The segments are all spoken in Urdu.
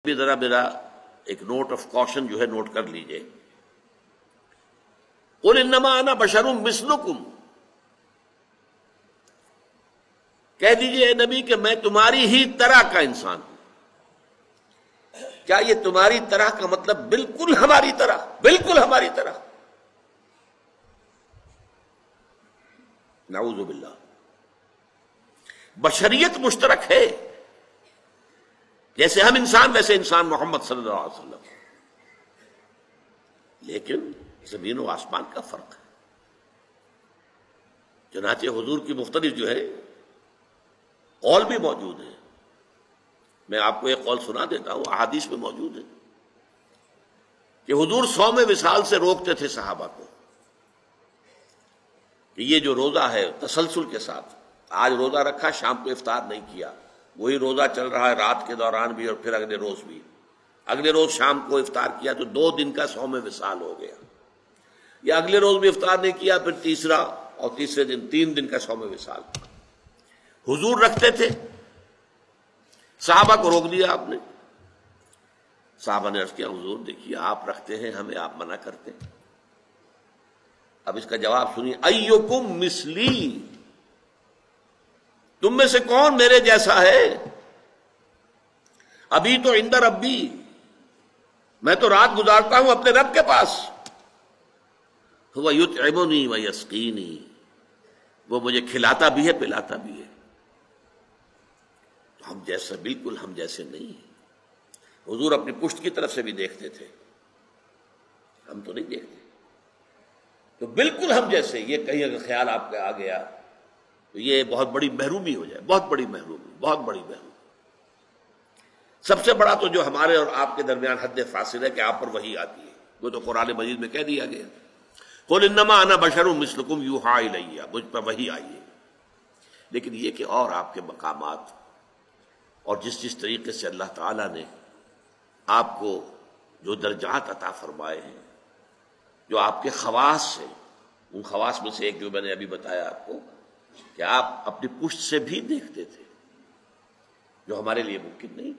بھی ذرا میرا ایک نوٹ آف کاشن جو ہے نوٹ کر لیجئے. قل انما انا بشر مثلکم، کہہ دیجئے اے نبی کہ میں تمہاری ہی طرح کا انسان ہوں. کیا یہ تمہاری طرح کا مطلب بالکل ہماری طرح؟ بالکل ہماری طرح؟ نعوذ باللہ. بشریت مشترک ہے، جیسے ہم انسان ویسے انسان محمد صلی اللہ علیہ وسلم، لیکن زمین و آسمان کا فرق ہے. چنانچہ حضور کی مختلف جو ہے قول بھی موجود ہیں. میں آپ کو ایک قول سنا دیتا ہوں، احادیث میں موجود ہے کہ حضور صوم وصال سے روکتے تھے صحابہ کو کہ یہ جو روزہ ہے تسلسل کے ساتھ، آج روزہ رکھا شام کو افطار نہیں کیا، وہی روزہ چل رہا ہے رات کے دوران بھی اور پھر اگلے روز بھی، اگلے روز شام کو افطار کیا تو 2 دن کا صوم وصال ہو گیا، یا اگلے روز بھی افطار نہیں کیا پھر تیسرا اور تیسرے دن 3 دن کا صوم وصال. حضور رکھتے تھے، صحابہ کو روک دیا آپ نے. صحابہ نے عرض کیا حضور دیکھیے آپ رکھتے ہیں ہمیں آپ منع کرتے ہیں. اب اس کا جواب سنیے، ایکم مثلی، تم میں سے کون میرے جیسا ہے؟ ابھی تو عند ربی، میں تو رات گزارتا ہوں اپنے رب کے پاس. هو یطعمنی ویسقینی، وہ مجھے کھلاتا بھی ہے پلاتا بھی ہے. تو ہم جیسا بالکل ہم جیسے نہیں ہیں. حضور اپنی پشت کی طرف سے بھی دیکھتے تھے، ہم تو نہیں دیکھتے. تو بالکل ہم جیسے، یہ کہیں اگر خیال آپ کا آ گیا تو یہ بہت بڑی محرومی ہو جائے، بہت بڑی محرومی، بہت بڑی محرومی. سب سے بڑا تو جو ہمارے اور آپ کے درمیان حد فاصل ہے کہ آپ پر وحی آتی ہے، وہ تو قرآن مجید میں کہہ دیا گیا قل انما انا بشر مثلکم یوحی الی، مجھ پر وحی آئی ہے. لیکن یہ کہ اور آپ کے مقامات اور جس طریقے سے اللہ تعالیٰ نے آپ کو جو درجات عطا فرمائے ہیں، جو آپ کے خواص ہیں، ان خواص میں سے ایک جو میں نے ابھی بتایا آپ کو کہ آپ اپنی پشت سے بھی دیکھتے تھے، جو ہمارے لیے ممکن نہیں.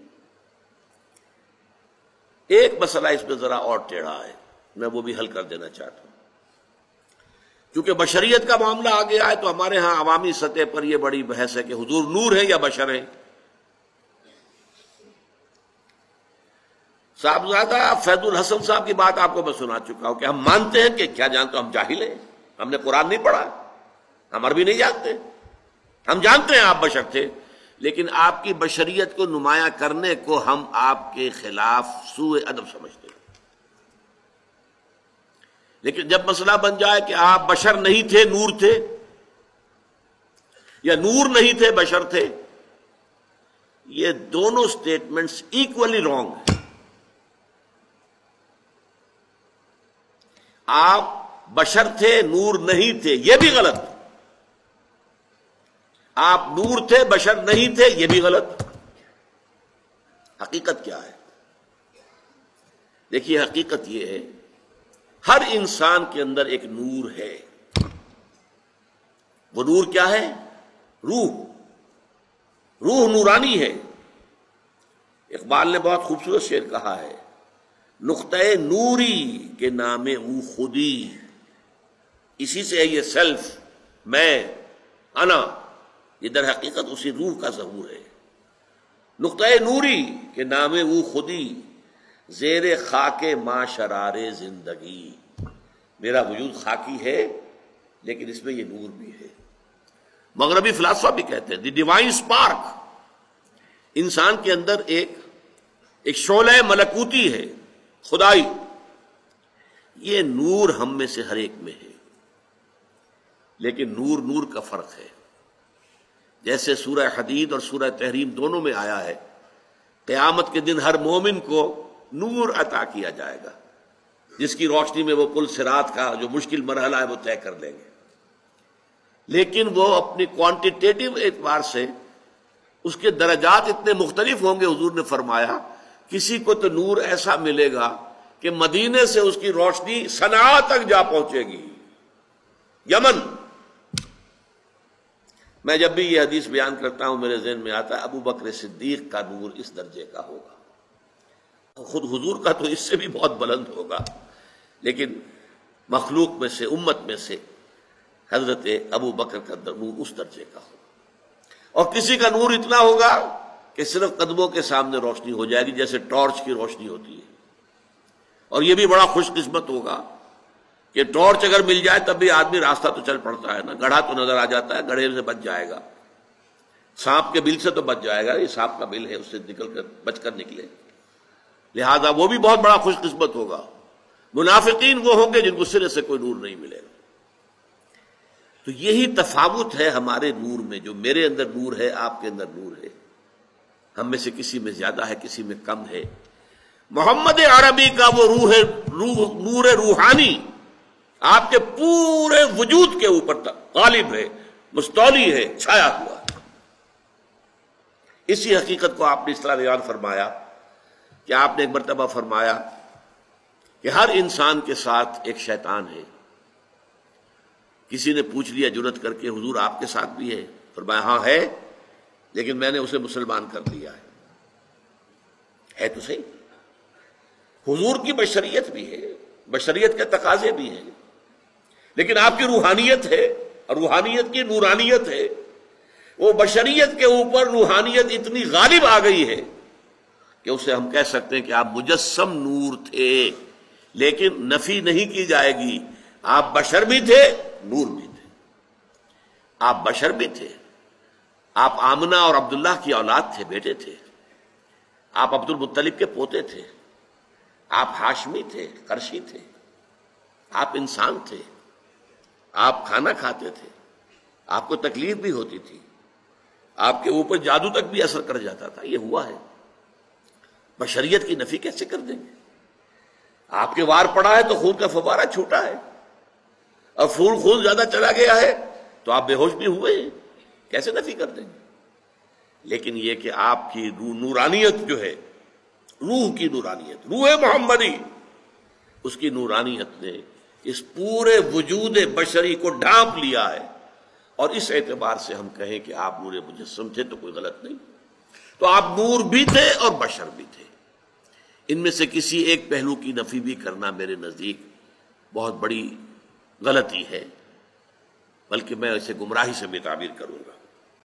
ایک مسئلہ اس میں ذرا اور ٹیڑھا ہے، میں وہ بھی حل کر دینا چاہتا ہوں. چونکہ بشریت کا معاملہ آ گیا ہے تو ہمارے ہاں عوامی سطح پر یہ بڑی بحث ہے کہ حضور نور ہیں یا بشر ہیں. صاحبزادہ فیض الحسن صاحب کی بات آپ کو میں سنا چکا ہوں کہ ہم مانتے ہیں کہ کیا جانتے، ہم جاہل ہیں، ہم نے قرآن نہیں پڑھا، ہم عربی نہیں جانتے، ہم جانتے ہیں آپ بشر تھے، لیکن آپ کی بشریت کو نمایاں کرنے کو ہم آپ کے خلاف سوء ادب سمجھتے ہیں. لیکن جب مسئلہ بن جائے کہ آپ بشر نہیں تھے نور تھے، یا نور نہیں تھے بشر تھے، یہ دونوں سٹیٹمنٹس ایکولی رانگ ہیں. آپ بشر تھے نور نہیں تھے یہ بھی غلط، آپ نور تھے بشر نہیں تھے یہ بھی غلط. حقیقت کیا ہے؟ دیکھیے حقیقت یہ ہے ہر انسان کے اندر ایک نور ہے. وہ نور کیا ہے؟ روح نورانی ہے. اقبال نے بہت خوبصورت شعر کہا ہے، نقطۂ نوری کے نام او خودی، اسی سے ہے یہ سیلف، میں، انا، یہ در حقیقت اسی روح کا ظہور ہے. نقطۂ نوری کے نام او خودی، زیر خاک ما شرار زندگی. میرا وجود خاکی ہے لیکن اس میں یہ نور بھی ہے. مغربی فلاسفہ بھی کہتے ہیں دی ڈیوائن اسپارک، انسان کے اندر ایک شعلہ ملکوتی ہے، خدائی. یہ نور ہم میں سے ہر ایک میں ہے، لیکن نور کا فرق ہے. جیسے سورہ حدید اور سورہ تحریم دونوں میں آیا ہے، قیامت کے دن ہر مومن کو نور عطا کیا جائے گا، جس کی روشنی میں وہ پل صراط کا جو مشکل مرحلہ ہے وہ طے کر لیں گے. لیکن وہ اپنی کوانٹیٹیو اعتبار سے اس کے درجات اتنے مختلف ہوں گے. حضور نے فرمایا کسی کو تو نور ایسا ملے گا کہ مدینے سے اس کی روشنی صنعاء تک جا پہنچے گی، یمن. میں جب بھی یہ حدیث بیان کرتا ہوں میرے ذہن میں آتا ہے ابو بکر صدیق کا نور اس درجے کا ہوگا. خود حضور کا تو اس سے بھی بہت بلند ہوگا، لیکن مخلوق میں سے، امت میں سے حضرت ابو بکر کا نور اس درجے کا ہوگا، اور کسی کا نور اتنا ہوگا کہ صرف قدموں کے سامنے روشنی ہو جائے گی جیسے ٹارچ کی روشنی ہوتی ہے، اور یہ بھی بڑا خوش قسمت ہوگا کہ ٹارچ اگر مل جائے تب بھی آدمی راستہ تو چل پڑتا ہے نا، گڑھا تو نظر آ جاتا ہے، گڑھے سے بچ جائے گا، سانپ کے بل سے تو بچ جائے گا، یہ سانپ کا بل ہے، اس سے نکل کر بچ کر نکلے، لہذا وہ بھی بہت بڑا خوش قسمت ہوگا۔ منافقین وہ ہوں گے جن کو سرے سے کوئی نور نہیں ملے گا۔ تو یہی تفاوت ہے ہمارے نور میں، جو میرے اندر نور ہے، آپ کے اندر نور ہے، ہم میں سے کسی میں زیادہ ہے، کسی میں کم ہے۔ محمد عربی کا وہ نور روحانی آپ کے پورے وجود کے اوپر غالب ہے، مستولی ہے، چھایا ہوا ہے۔ اسی حقیقت کو آپ نے اس طرح بیان فرمایا کہ آپ نے ایک مرتبہ فرمایا کہ ہر انسان کے ساتھ ایک شیطان ہے۔ کسی نے پوچھ لیا جرأت کر کے، حضور آپ کے ساتھ بھی ہے؟ فرمایا ہاں ہے، لیکن میں نے اسے مسلمان کر لیا ہے تو صحیح۔ حضور کی بشریت بھی ہے، بشریت کے تقاضے بھی ہیں، لیکن آپ کی روحانیت ہے، اور روحانیت کی نورانیت ہے، وہ بشریت کے اوپر روحانیت اتنی غالب آ گئی ہے کہ اسے ہم کہہ سکتے ہیں کہ آپ مجسم نور تھے، لیکن نفی نہیں کی جائے گی، آپ بشر بھی تھے، نور بھی تھے۔ آپ بشر بھی تھے، آپ آمنہ اور عبداللہ کی اولاد تھے، بیٹے تھے، آپ عبد المطلب کے پوتے تھے، آپ ہاشمی تھے، قرشی تھے، آپ انسان تھے، آپ کھانا کھاتے تھے، آپ کو تکلیف بھی ہوتی تھی، آپ کے اوپر جادو تک بھی اثر کر جاتا تھا، یہ ہوا ہے۔ بشریت کی نفی کیسے کر دیں گے؟ آپ کے وار پڑا ہے تو خون کا فوارہ چھوٹا ہے، اور خون زیادہ چلا گیا ہے تو آپ بے ہوش بھی ہوئے ہیں، کیسے نفی کر دیں گے؟ لیکن یہ کہ آپ کی نورانیت جو ہے، روح کی نورانیت، روح محمدی، اس کی نورانیت نے اس پورے وجود بشری کو ڈھانپ لیا ہے، اور اس اعتبار سے ہم کہیں کہ آپ نور مجسم تھے تو کوئی غلط نہیں۔ تو آپ نور بھی تھے اور بشر بھی تھے، ان میں سے کسی ایک پہلو کی نفی بھی کرنا میرے نزدیک بہت بڑی غلطی ہے، بلکہ میں اسے گمراہی سے بھی تعبیر کروں گا۔